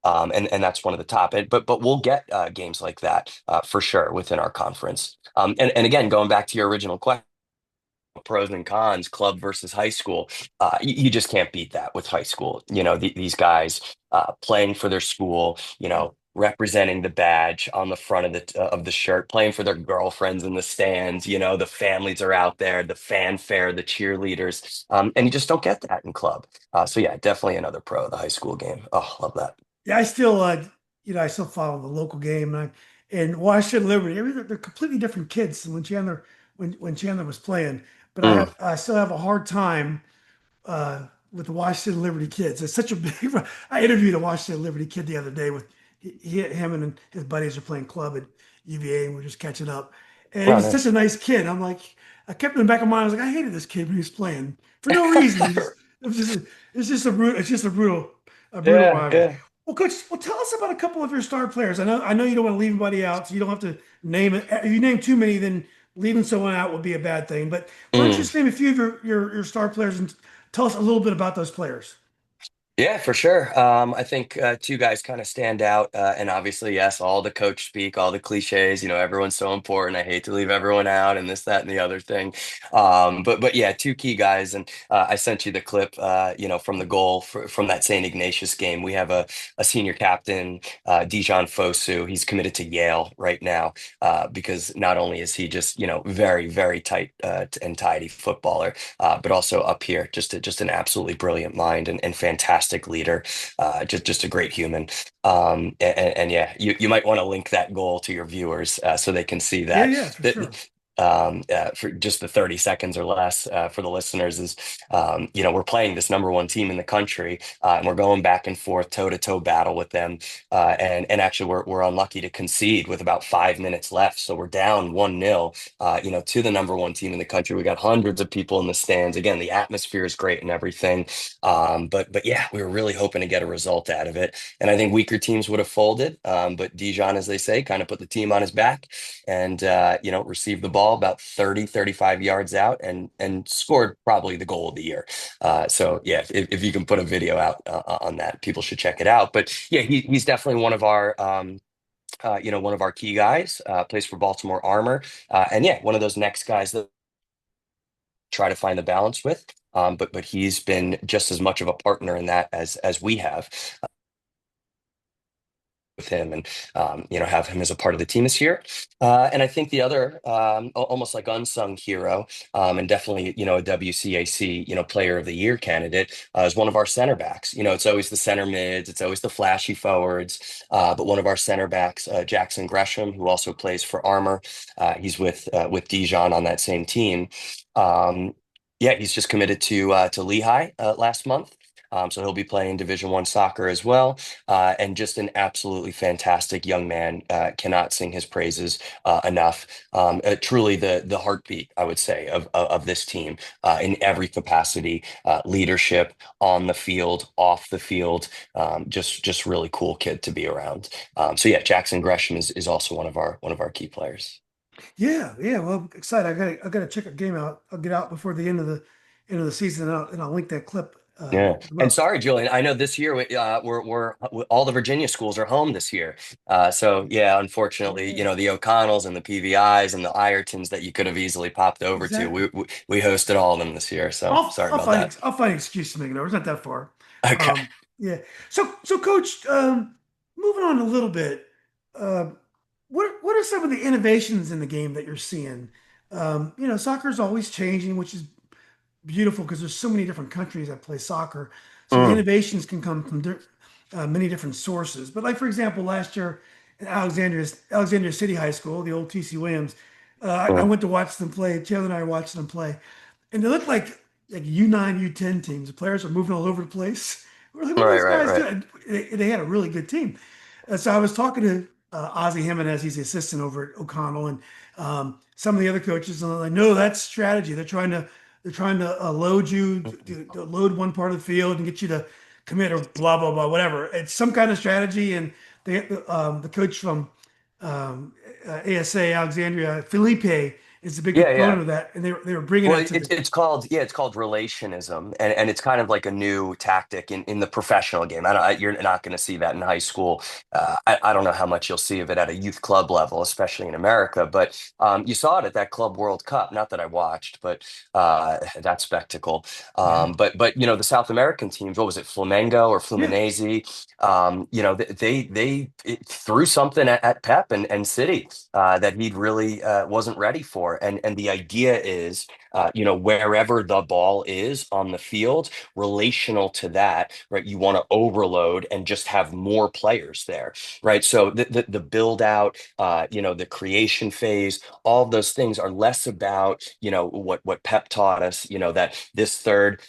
And that's one of the top. But we'll get games like that for sure within our conference. And again, going back to your original question, pros and cons, club versus high school, you just can't beat that with high school. These guys playing for their school, representing the badge on the front of the shirt, playing for their girlfriends in the stands. The families are out there, the fanfare, the cheerleaders, and you just don't get that in club. So yeah, definitely another pro, the high school game. Oh, love that. Yeah, I still follow the local game and Washington Liberty. I mean, they're completely different kids than when Chandler was playing. But Mm. I still have a hard time with the Washington Liberty kids. It's such a big. I interviewed a Washington Liberty kid the other day with him and his buddies are playing club at UVA, and we're just catching up. And Oh, he's such nice. a nice kid. I'm like, I kept in the back of my mind. I was like, I hated this kid when he was playing for no reason. It's just a brutal Yeah, rivalry. yeah. Well, coach, tell us about a couple of your star players. I know you don't want to leave anybody out, so you don't have to name it. If you name too many, then leaving someone out would be a bad thing. But why don't you Mm. just name a few of your star players and tell us a little bit about those players? Yeah, for sure. I think two guys kind of stand out, and obviously, yes, all the coach speak, all the cliches. Everyone's so important. I hate to leave everyone out, and this, that, and the other thing. But yeah, two key guys, and I sent you the clip, from the goal from that St. Ignatius game. We have a senior captain, Dijon Fosu. He's committed to Yale right now, because not only is he just very, very tight and tidy footballer, but also up here, just an absolutely brilliant mind and fantastic leader, just a great human. And yeah, you might want to link that goal to your viewers so they can see Yeah, that. yeah, for that sure. for just the 30 seconds or less for the listeners is, we're playing this number one team in the country, and we're going back and forth toe to toe battle with them. And actually, we're unlucky to concede with about 5 minutes left. So we're down 1-0, to the number one team in the country. We got hundreds of people in the stands. Again, the atmosphere is great and everything. But yeah, we were really hoping to get a result out of it. And I think weaker teams would have folded. But Dijon, as they say, kind of put the team on his back and, received the ball about 30, 35 yards out and scored probably the goal of the year. So yeah, if you can put a video out on that, people should check it out. But yeah, he's definitely one of our key guys, plays for Baltimore Armor. And yeah, one of those next guys that try to find the balance with. But he's been just as much of a partner in that as we have with him, and have him as a part of the team this year. And I think the other, almost like unsung hero, and definitely a WCAC player of the year candidate, is one of our center backs. It's always the center mids, it's always the flashy forwards, but one of our center backs, Jackson Gresham, who also plays for Armor. He's with Dijon on that same team. Um, yeah, he's just committed to Lehigh last month. So he'll be playing Division I soccer as well, and just an absolutely fantastic young man. Cannot sing his praises enough. Truly the heartbeat, I would say, of this team, in every capacity, leadership on the field, off the field. Just really cool kid to be around. So yeah, Jackson Gresham is also one of our key players. Yeah, yeah. Well, excited. I gotta check a game out. I'll get out before the end of the season, and I'll link that clip Yeah, as and well. sorry, Julian. I know this year we're all the Virginia schools are home this year. So yeah, unfortunately, Yeah, the O'Connells and the PVIs and the Iretons that you could have easily popped over to, exactly. we hosted all of them this year. So sorry about that. I'll find an excuse to make it over. It's not that far. Okay. Yeah. So Coach, moving on a little bit, uh, what are some of the innovations in the game that you're seeing? Soccer is always changing, which is beautiful because there's so many different countries that play soccer. So the Mm, innovations can come from many different sources. But like for example, last year at Alexandria City High School, the old TC Williams, I mm. went to watch them play. Taylor and I watched them play, and they looked like U9, U10 teams. The players are moving all over the place. We're like, what are Right, those right, guys right. doing? They had a really good team. So I was talking to Ozzie Jimenez, he's the assistant over at O'Connell, and some of the other coaches, and they're like, no, that's strategy. They're trying to load you to load one part of the field and get you to commit or blah blah blah whatever. It's some kind of strategy, and the coach from ASA Alexandria Felipe is a big Yeah, proponent yeah. of that, and they were bringing Well, that to the it's called relationism, and it's kind of like a new tactic in the professional game. You're not going to see that in high school. I don't know how much you'll see of it at a youth club level, especially in America. But you saw it at that Club World Cup. Not that I watched, but that spectacle. yeah But the South American teams, what was it, Flamengo or yeah Fluminense? They it threw something at Pep and City, that he really wasn't ready for, and the idea is, wherever the ball is on the field, relational to that, right? You want to overload and just have more players there, right? So the build out, the creation phase, all of those things are less about, what Pep taught us, that this third,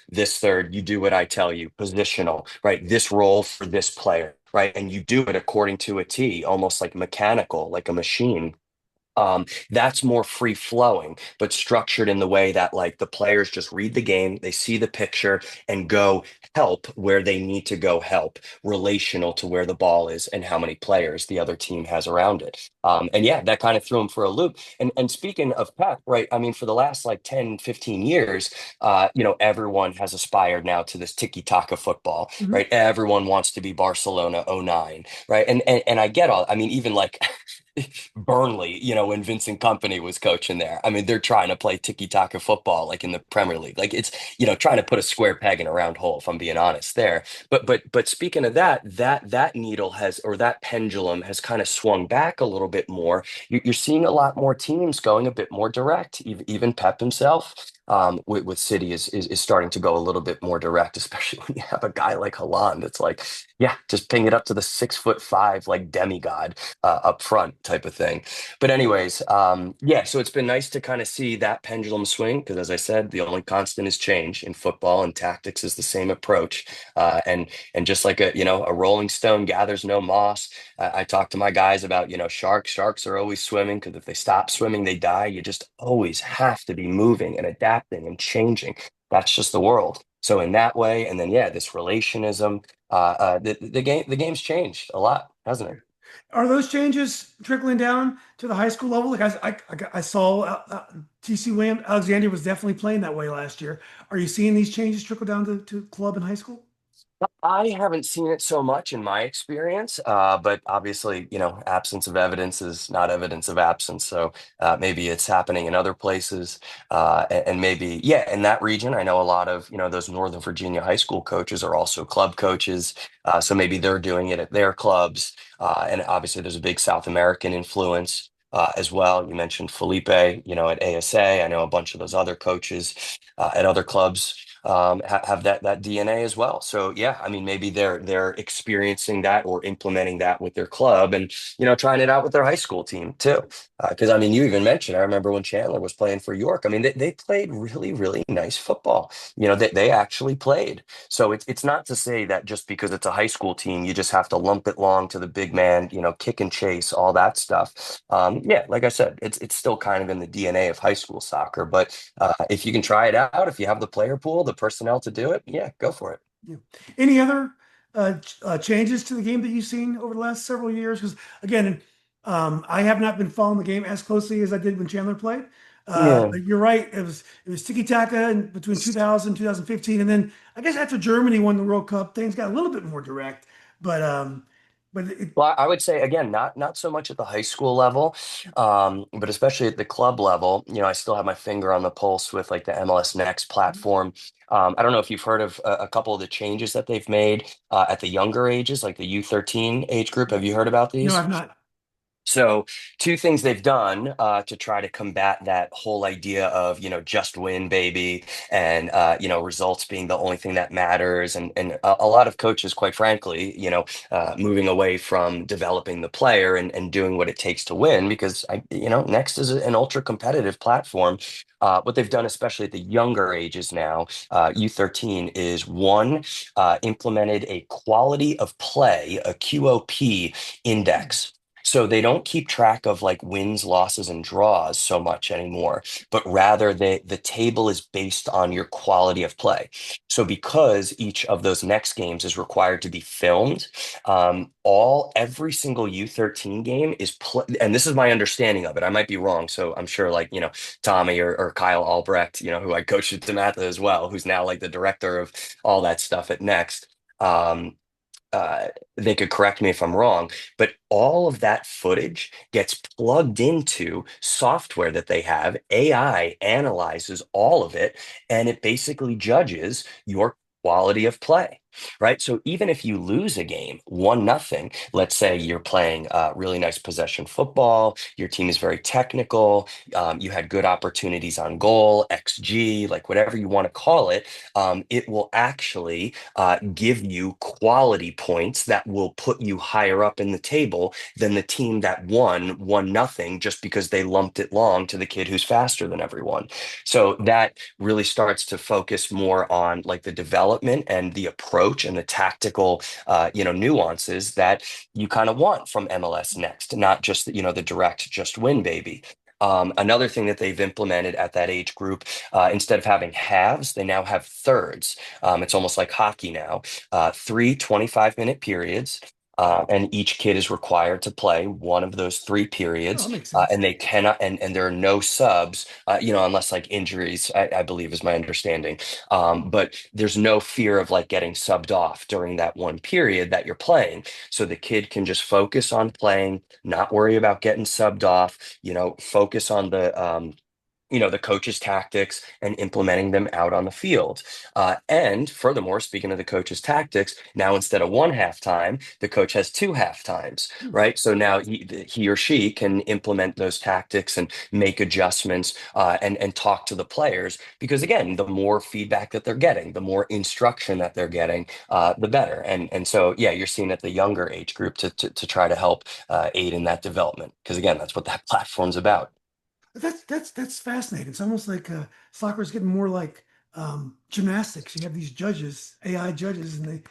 you do what I tell you, positional, right? This role for this player. Right. And you do it according to a T, almost like mechanical, like a machine. That's more free flowing, but structured in the way that like the players just read the game, they see the picture and go help where they need to go help, relational to where the ball is and how many players the other team has around it. And yeah, that kind of threw him for a loop. And speaking of Pep, right? I mean, for the last like 10, 15 years, everyone has aspired now to this tiki-taka football, Mhm. right? Everyone wants to be Barcelona '09, right? And I get all, I mean, even like Burnley, when Vincent Company was coaching there. I mean, they're trying to play tiki-taka football like in the Premier League. Like it's, trying to put a square peg in a round hole, if I'm being honest there. But speaking of that needle has, or that pendulum has kind of swung back a little bit more. You're seeing a lot more teams going a bit more direct. Even Pep himself, with City is starting to go a little bit more direct, especially when you have a guy like Haaland. It's like, yeah, just ping it up to the 6'5" like demigod up front type of thing. But anyways, yeah, so it's been nice to kind of see that pendulum swing because, as I said, the only constant is change in football, and tactics is the same approach. And just like a rolling stone gathers no moss. I talk to my guys about sharks. Sharks are always swimming because if they stop swimming, they die. You just always have to be moving and adapting and changing. That's just the world. So in that way, and then yeah, this relationism, the game's changed a lot, hasn't it? Are those changes trickling down to the high school level? Like I saw TC William Alexandria was definitely playing that way last year. Are you seeing these changes trickle down to club and high school? I haven't seen it so much in my experience, but obviously, absence of evidence is not evidence of absence. So maybe it's happening in other places, and maybe, yeah, in that region, I know a lot of those Northern Virginia high school coaches are also club coaches, so maybe they're doing it at their clubs, and obviously, there's a big South American influence. As well, you mentioned Felipe, at ASA. I know a bunch of those other coaches at other clubs have that DNA as well. So yeah, I mean, maybe they're experiencing that or implementing that with their club, and trying it out with their high school team too. Because I mean, you even mentioned, I remember when Chandler was playing for York. I mean, they played really really nice football. They actually played. So it's not to say that just because it's a high school team, you just have to lump it long to the big man, kick and chase, all that stuff. Yeah, like I said, it's still kind of in the DNA of high school soccer, but if you can try it out, if you have the player pool, the personnel to do it, yeah, go for it. Yeah. Any other changes to the game that you've seen over the last several years? Because again, I have not been following the game as closely as I did when Chandler played. Yeah. But you're right. It was tiki taka in between 2000 2015, and then I guess after Germany won the World Cup, things got a little bit more direct. But Well, I would say again, not so much at the high school level, but especially at the club level. I still have my finger on the pulse with like the MLS Next platform. I don't know if you've heard of a couple of the changes that they've made at the younger ages, like the U13 age group. Have you heard about no, these? I've not. So, two things they've done to try to combat that whole idea of, just win, baby, and, results being the only thing that matters. And a lot of coaches, quite frankly, moving away from developing the player and doing what it takes to win, because, Next is an ultra competitive platform. What they've done, especially at the younger ages now, U13, is one, implemented a quality of play, a QOP index. So they don't keep track of like wins, losses, and draws so much anymore, but rather the table is based on your quality of play. So because each of those next games is required to be filmed, every single U13 game is and this is my understanding of it. I might be wrong, so I'm sure like Tommy or Kyle Albrecht, who I coached at Dematha as well, who's now like the director of all that stuff at Next. Um, uh, they could correct me if I'm wrong, but all of that footage gets plugged into software that they have. AI analyzes all of it, and it basically judges your quality of play. Right. So even if you lose a game, 1-0, let's say you're playing really nice possession football, your team is very technical, you had good opportunities on goal, XG, like whatever you want to call it, it will actually give you quality points that will put you higher up in the table than the team that won 1-0 just because they lumped it long to the kid who's faster than everyone. So that really starts to focus more on like the development and the approach approach and the tactical, nuances that you kind of want from MLS Next, not just the direct just win baby. Another thing that they've implemented at that age group, instead of having halves, they now have thirds. It's almost like hockey now. Three 25-minute periods. And each kid is required to play one of those three Oh, periods, that makes sense. and they cannot, and there are no subs, unless like injuries, I believe is my understanding. But there's no fear of like getting subbed off during that one period that you're playing. So the kid can just focus on playing, not worry about getting subbed off, focus on the coach's tactics and implementing them out on the field. And furthermore, speaking of the coach's tactics, now instead of one halftime, the coach has two halftimes, Hmm. right? So now he or she can implement those tactics and make adjustments, and talk to the players, because again, the more feedback that they're getting, the more instruction that they're getting, the better. And so yeah, you're seeing at the younger age group to try to help aid in that development, because again, that's what that platform's about. That's fascinating. It's almost like soccer is getting more like gymnastics. You have these judges, AI judges, and they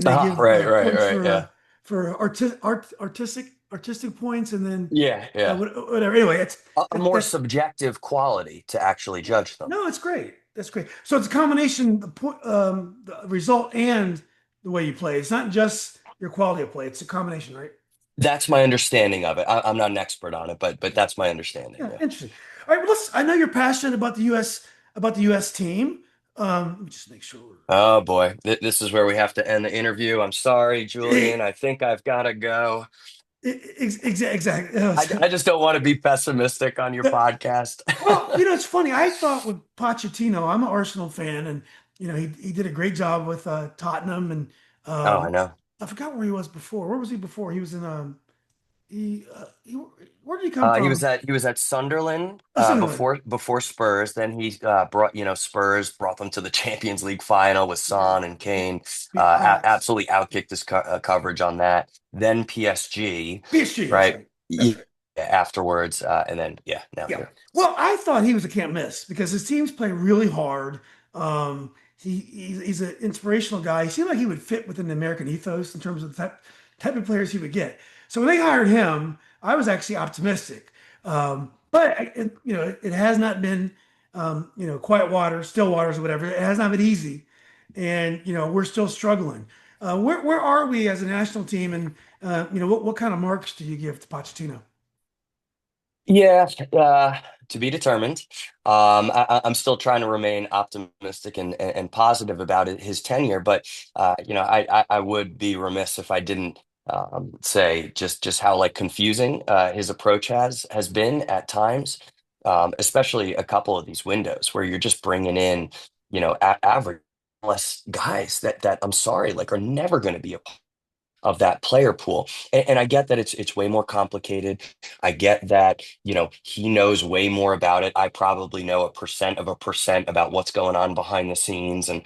Ah, give right, right, points right. Yeah. for artistic points, and then Yeah, yeah. whatever. Anyway, it's A more that subjective quality to actually judge them. no, it's great. That's great. So it's a combination, the result and the way you play. It's not just your quality of play. It's a combination, right? That's my understanding of it. I'm not an expert on it, but that's my understanding. Yeah, Yeah. interesting. All right, well, I know you're passionate about the U.S. team. Let me just make sure. Oh boy, this is where we have to end the interview. I'm sorry, Eh, Julian. I think I've got to go. Exactly. I just don't want to be pessimistic on your podcast. Well, it's funny. I thought with Pochettino, I'm an Arsenal fan, and he did a great job with Tottenham, and Oh, I um, know. I forgot where he was before. Where was he before? He was in where did he come He was from? at Sunderland, Sunderland. before Spurs. Then he brought Spurs brought them to the Champions League final with Son and Kane. Absolutely outkicked his coverage on that. Then PSG, PSG. That's right? right. That's Yeah, right. afterwards, and then yeah, now Yeah. here. Well, I thought he was a can't miss because his teams play really hard. He's an inspirational guy. He seemed like he would fit within the American ethos in terms of the type of players he would get. So when they hired him, I was actually optimistic. But it has not been, quiet waters, still waters, or whatever. It has not been easy, and we're still struggling. Where are we as a national team, and what kind of marks do you give to Pochettino? Yeah, to be determined. I'm still trying to remain optimistic and positive about his tenure, but I would be remiss if I didn't say just how like confusing his approach has been at times, especially a couple of these windows where you're just bringing in average less guys that I'm sorry, like are never going to be a of that player pool. And I get that it's way more complicated. I get that, he knows way more about it. I probably know a percent of a percent about what's going on behind the scenes, and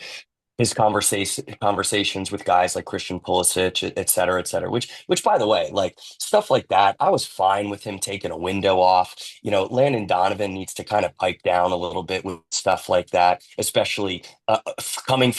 his conversations with guys like Christian Pulisic, et cetera, which by the way, like stuff like that, I was fine with him taking a window off. Landon Donovan needs to kind of pipe down a little bit with stuff like that, especially coming,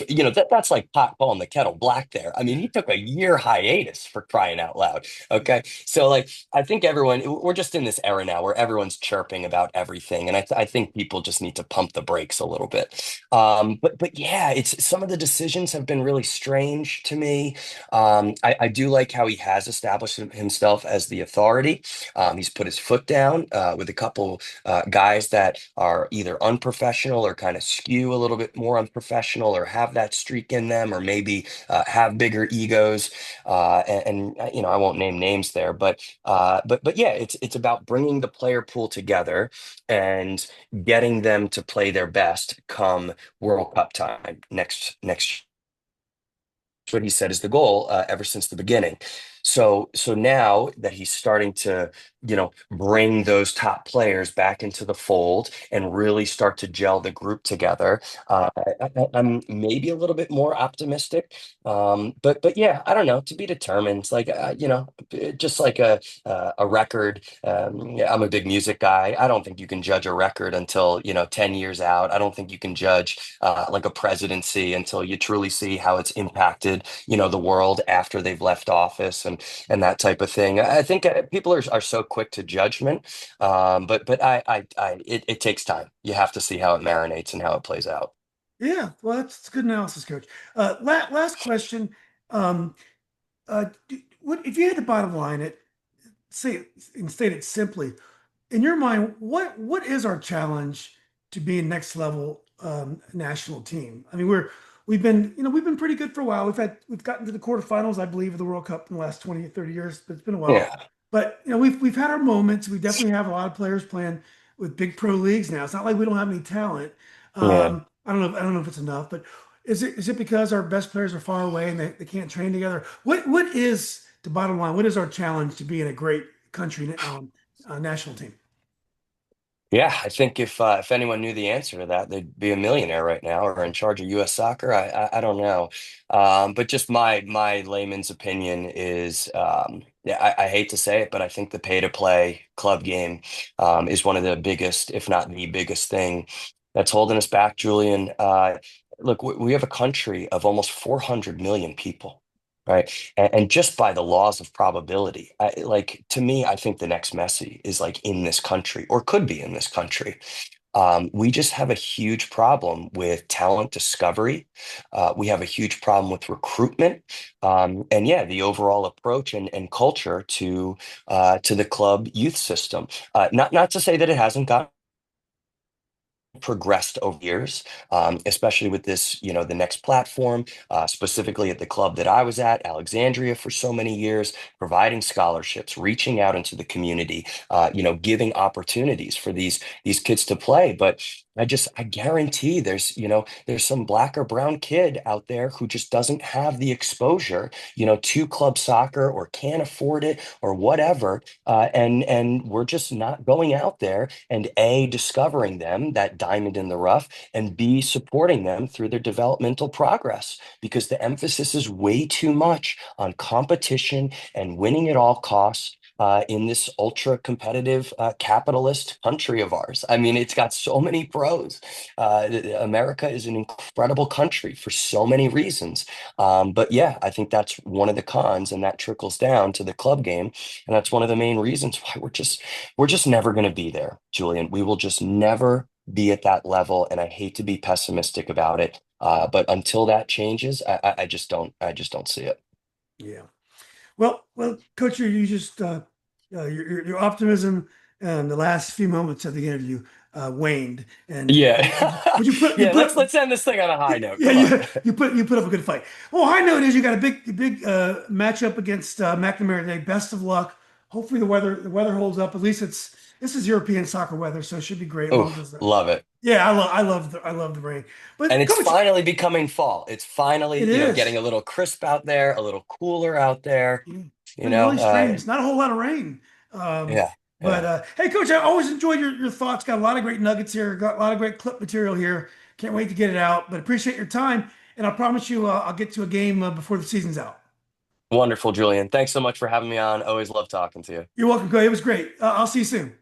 that's like pot calling the kettle black there. I mean, he took a year hiatus for crying out loud. Okay. So like, I think we're just in this era now where everyone's chirping about everything. And I think people just need to pump the brakes a little bit. But yeah, it's some of the decisions have been really strange to me. I do like how he has established himself as the authority. He's put his foot down with a couple guys that are either unprofessional or kind of skew a little bit more unprofessional or have that streak in them or maybe have bigger egos. I won't name names there, but yeah, it's about bringing the player pool together and getting them to play their best come World Cup time next. What he said is the goal ever since the beginning. So now that he's starting to, bring those top players back into the fold and really start to gel the group together, I'm maybe a little bit more optimistic. But yeah, I don't know. To be determined. Like just like a record. Yeah, I'm a big music guy. I don't think you can judge a record until 10 years out. I don't think you can judge like a presidency until you truly see how it's impacted the world after they've left office and that type of thing. I think people are so quick to judgment, but it takes time. You have to see how it marinates and how it plays out. Yeah, well, that's good analysis, Coach. Last question. Um, what if you had to bottom line it, say it and state it simply? In your mind, what is our challenge to be a next level national team? I mean, we've been pretty good for a while. We've gotten to the quarterfinals, I believe, of the World Cup in the last 20 or 30 years, but it's been a while. Yeah, But we've had our moments. We definitely have a lot of players playing with big pro leagues now. It's not like we don't have any talent. yeah. I don't know if it's enough, but is it because our best players are far away and they can't train together? What is the bottom line? What is our challenge to being a great country national team? Yeah, I think if anyone knew the answer to that, they'd be a millionaire right now or in charge of U.S. soccer. I don't know, but just my layman's opinion is, yeah, I hate to say it, but I think the pay to play club game is one of the biggest, if not the biggest thing that's holding us back, Julian. Look, we have a country of almost 400 million people. Right. And just by the laws of probability, like to me, I think the next Messi is like in this country or could be in this country. We just have a huge problem with talent discovery. We have a huge problem with recruitment. And yeah, the overall approach and culture to the club youth system. Not to say that it hasn't gotten progressed over years, especially with this, the next platform, specifically at the club that I was at, Alexandria, for so many years, providing scholarships, reaching out into the community, giving opportunities for these kids to play. But I guarantee there's some black or brown kid out there who just doesn't have the exposure, to club soccer or can't afford it or whatever. And we're just not going out there and A, discovering them, that diamond in the rough, and B, supporting them through their developmental progress because the emphasis is way too much on competition and winning at all costs. In this ultra competitive capitalist country of ours. I mean, it's got so many pros. America is an incredible country for so many reasons. But yeah, I think that's one of the cons, and that trickles down to the club game. And that's one of the main reasons why we're just never going to be there, Julian. We will just never be at that level, and I hate to be pessimistic about it. But until that changes, I just don't see it. Yeah. Well, Coach, you just your optimism and the last few moments of the interview waned, and Yeah. but you Yeah, put let's end this thing on a high note. yeah Come on. you put up a good fight. Well, high note is you got a big matchup against McNamara today. Best of luck. Hopefully the weather holds up. At least this is European soccer weather, so it should be great as long Oh, as the love it. yeah I love the rain. And But it's Coach, finally becoming fall. It's it finally, getting is. a little crisp out there, a little cooler out there, Yeah. It's you been know. really strange. Not a whole lot of rain. Yeah, But yeah. hey, Coach, I always enjoyed your thoughts. Got a lot of great nuggets here. Got a lot of great clip material here. Can't wait to get it out. But appreciate your time. And I promise you, I'll get to a game before the season's out. Wonderful, Julian. Thanks so much for having me on. Always love talking to you. You're welcome, Coach. It was great. I'll see you soon.